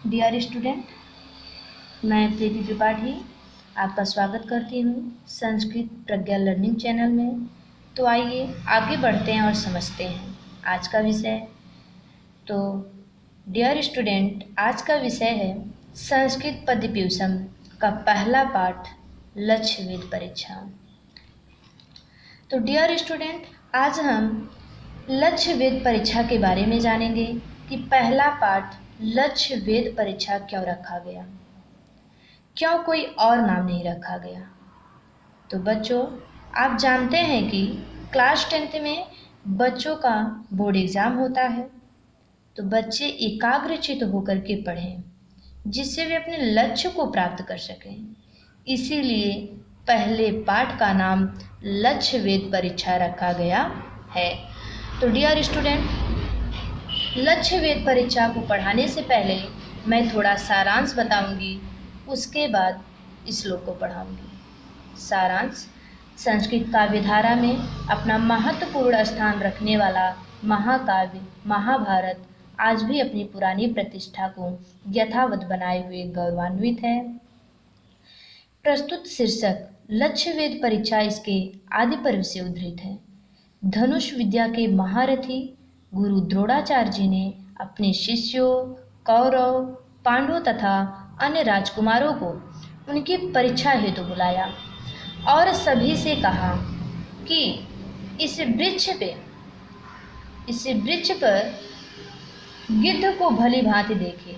Dear student, मैं प्रीति त्रिपाठी आपका स्वागत करती हूँ संस्कृत प्रज्ञा लर्निंग चैनल में। तो आइए आगे बढ़ते हैं और समझते हैं आज का विषय। तो डियर स्टूडेंट, आज का विषय है संस्कृत पदव्यूषम का पहला पाठ लक्ष्य वेद परीक्षा। तो डियर स्टूडेंट, आज हम लक्ष्य वेद परीक्षा के बारे में जानेंगे कि पहला पाठ लक्ष्य वेद परीक्षा क्यों रखा गया, क्यों कोई और नाम नहीं रखा गया। तो बच्चों, आप जानते हैं कि क्लास 10th में बच्चों का बोर्ड एग्ज़ाम होता है, तो बच्चे एकाग्रचित्त होकर के पढ़ें जिससे वे अपने लक्ष्य को प्राप्त कर सकें। इसीलिए पहले पाठ का नाम लक्ष्य वेद परीक्षा रखा गया है। तो डियर स्टूडेंट, लक्ष्य वेद परीक्षा को पढ़ाने से पहले मैं थोड़ा सारांश बताऊंगी, उसके बाद श्लोक को पढ़ाऊंगी। सारांश: संस्कृत काव्यधारा में अपना महत्वपूर्ण स्थान रखने वाला महाकाव्य महाभारत आज भी अपनी पुरानी प्रतिष्ठा को यथावत बनाए हुए गौरवान्वित है। प्रस्तुत शीर्षक लक्ष्य वेद परीक्षा इसके आदि पर्व से उद्धृत है। धनुष विद्या के महारथी गुरु द्रोणाचार्य जी ने अपने शिष्यों कौरव पांडवों तथा अन्य राजकुमारों को उनकी परीक्षा हेतु बुलाया और सभी से कहा कि इस वृक्ष पर गिद्ध को भली भांति देखे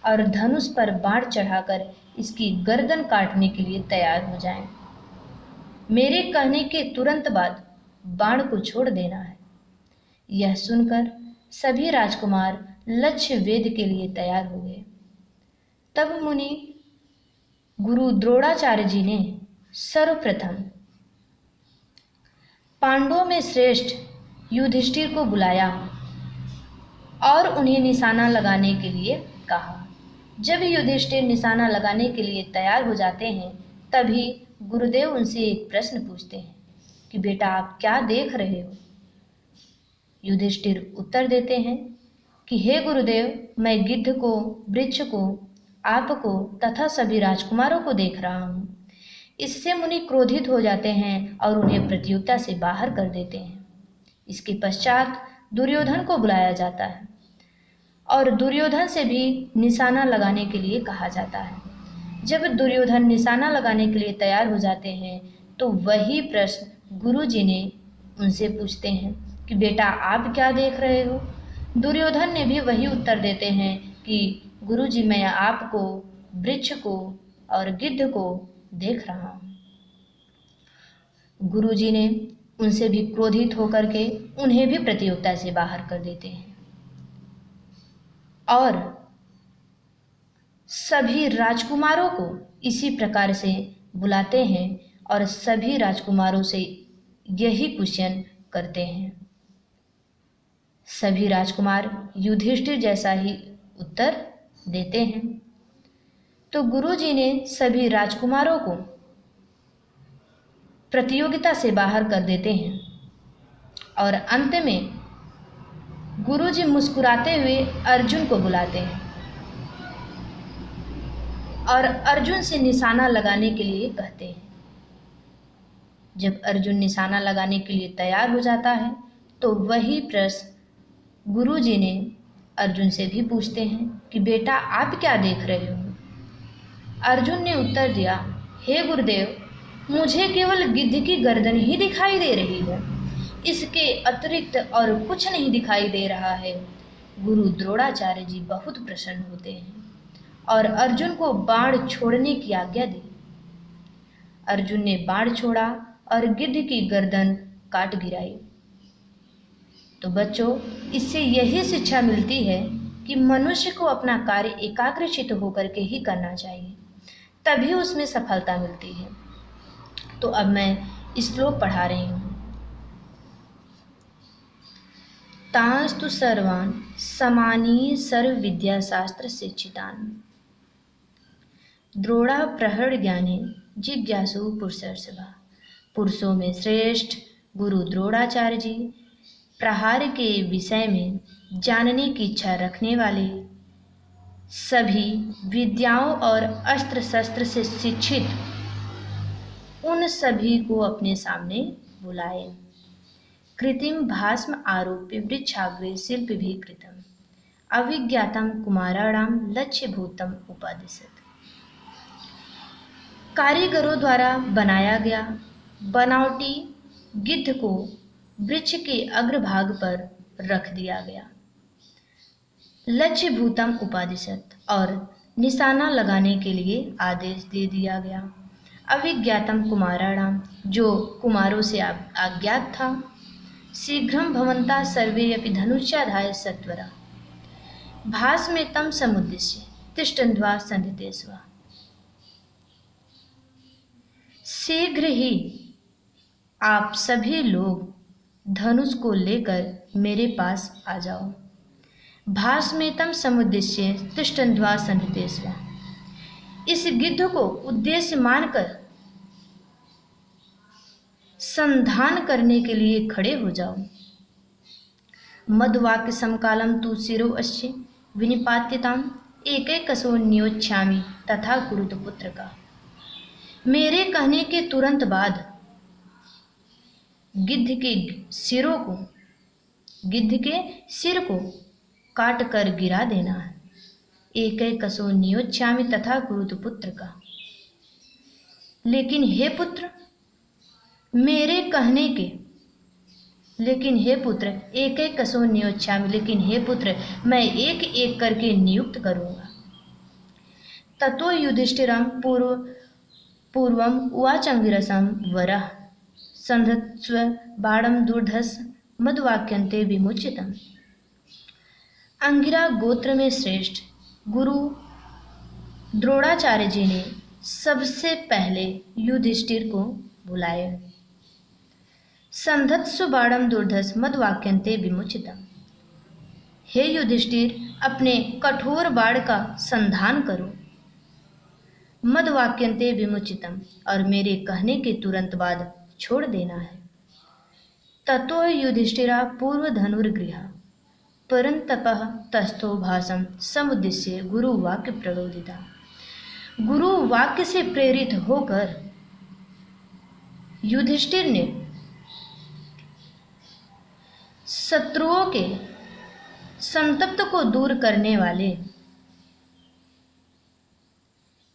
और धनुष पर बाण चढ़ाकर इसकी गर्दन काटने के लिए तैयार हो जाएं। मेरे कहने के तुरंत बाद बाण को छोड़ देना है। यह सुनकर सभी राजकुमार लक्ष्य वेद के लिए तैयार हो गए। तब मुनि गुरु द्रोणाचार्य जी ने सर्वप्रथम पांडवों में श्रेष्ठ युधिष्ठिर को बुलाया और उन्हें निशाना लगाने के लिए कहा। जब युधिष्ठिर निशाना लगाने के लिए तैयार हो जाते हैं, तभी गुरुदेव उनसे एक प्रश्न पूछते हैं कि बेटा आप क्या देख रहे हो। युधिष्ठिर उत्तर देते हैं कि हे गुरुदेव, मैं गिद्ध को, वृक्ष को, आपको तथा सभी राजकुमारों को देख रहा हूँ। इससे मुनि क्रोधित हो जाते हैं और उन्हें प्रतियोगिता से बाहर कर देते हैं। इसके पश्चात दुर्योधन को बुलाया जाता है और दुर्योधन से भी निशाना लगाने के लिए कहा जाता है। जब दुर्योधन निशाना लगाने के लिए तैयार हो जाते हैं, तो वही प्रश्न गुरुजी ने उनसे पूछते हैं कि बेटा आप क्या देख रहे हो। दुर्योधन ने भी वही उत्तर देते हैं कि गुरुजी मैं आपको, वृक्ष को और गिद्ध को देख रहा हूँ। गुरुजी ने उनसे भी क्रोधित होकर के उन्हें भी प्रतियोगिता से बाहर कर देते हैं और सभी राजकुमारों को इसी प्रकार से बुलाते हैं और सभी राजकुमारों से यही क्वेश्चन करते हैं। सभी राजकुमार युधिष्ठिर जैसा ही उत्तर देते हैं। तो गुरुजी ने सभी राजकुमारों को प्रतियोगिता से बाहर कर देते हैं और अंत में गुरुजी मुस्कुराते हुए अर्जुन को बुलाते हैं और अर्जुन से निशाना लगाने के लिए कहते हैं। जब अर्जुन निशाना लगाने के लिए तैयार हो जाता है, तो वही प्रश्न गुरुजी ने अर्जुन से भी पूछते हैं कि बेटा आप क्या देख रहे हो। अर्जुन ने उत्तर दिया, हे गुरुदेव, मुझे केवल गिद्ध की गर्दन ही दिखाई दे रही है, इसके अतिरिक्त और कुछ नहीं दिखाई दे रहा है। गुरु द्रोणाचार्य जी बहुत प्रसन्न होते हैं और अर्जुन को बाण छोड़ने की आज्ञा दी। अर्जुन ने बाण छोड़ा और गिद्ध की गर्दन काट गिराई। तो बच्चों, इससे यही शिक्षा मिलती है कि मनुष्य को अपना कार्य एकाग्रचित्त होकर के ही करना चाहिए, तभी उसमें सफलता मिलती है। तो अब मैं श्लोक पढ़ा रही हूँ। तांस्तु सर्वान् समानी सर्व विद्याशास्त्र शिक्षितान् द्रोणा प्रहर ज्ञाने जिज्ञासु पुरुषर्षभा। पुरुषों में श्रेष्ठ गुरु द्रोणाचार्य जी प्रहार के विषय में जानने की इच्छा रखने वाले सभी विद्याओं और अस्त्र शस्त्र से शिक्षित उन सभी को अपने सामने बुलाए। कृत्रिम भास्म आरोप्य वृक्षाग्रे शिल्प भी कृतम अविज्ञातम कुमाराणाम लक्ष्यभूतम उपादिशत। कारीगरों द्वारा बनाया गया बनावटी गिद्ध को वृक्ष के अग्रभाग पर रख दिया गया। लक्ष्यभूतम उपादिशत और निशाना लगाने के लिए आदेश दे दिया गया। अविज्ञातम कुमाराणाम जो कुमारों से अज्ञात था। शीघ्रम भवन्ता सर्वे अपि धनुष्याधाय सत्वरा भास्मे तम समुद्दिश्य तिष्ठन्त्वा संधितेष्वा। शीघ्र ही आप सभी लोग धनुष को लेकर मेरे पास आ जाओ। भास्मेतम समुद्देश्य तिष्ठन्त्वा संधितेष्वा। इस गिद्ध को उद्देश्य मानकर संधान करने के लिए खड़े हो जाओ। मधुवाक्य समकालम तु शिरो अश्य विनिपात्यताम एकैकशो नियोच्छामि तथा कुरुत पुत्र का। मेरे कहने के तुरंत बाद गिद्ध के सिर को काट कर गिरा देना है। एकैकशो नियोच्छामि तथा कुरुत पुत्र का। लेकिन हे पुत्र एक एक कसो नियोच्छामि, लेकिन हे पुत्र मैं एक एक करके नियुक्त करूंगा। ततो युधिष्ठिरं पूर्वम उवाचंगिरसं वरः संधत्स्व बाणं दूर्धस मधुवाक्यन्ते विमुचितम्। अंगिरा गोत्र में श्रेष्ठ गुरु द्रोणाचार्य जी ने सबसे पहले युधिष्ठिर को बुलाए। संधत्स्व बाणम दूर्धस मधुवाक्यन्ते विमुचितम्। हे युधिष्ठिर अपने कठोर बाण का संधान करो। मधुवाक्यन्ते विमुचितम् और मेरे कहने के तुरंत बाद छोड़ देना है। ततो युधिष्ठिरा पूर्व धनुर्गृह परंतपः तस्थो भासम समुद्देश्य गुरु वाक्य प्रबोधिता। गुरु वाक्य से प्रेरित होकर युधिष्ठिर ने शत्रुओं के संतप्त को दूर करने वाले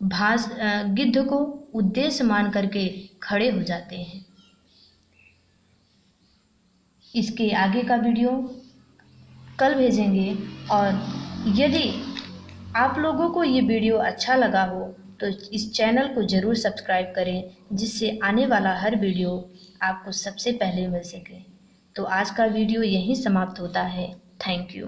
गिद्ध को उद्देश्य मान करके खड़े हो जाते हैं। इसके आगे का वीडियो कल भेजेंगे और यदि आप लोगों को ये वीडियो अच्छा लगा हो तो इस चैनल को ज़रूर सब्सक्राइब करें, जिससे आने वाला हर वीडियो आपको सबसे पहले मिल सके। तो आज का वीडियो यहीं समाप्त होता है। Thank you.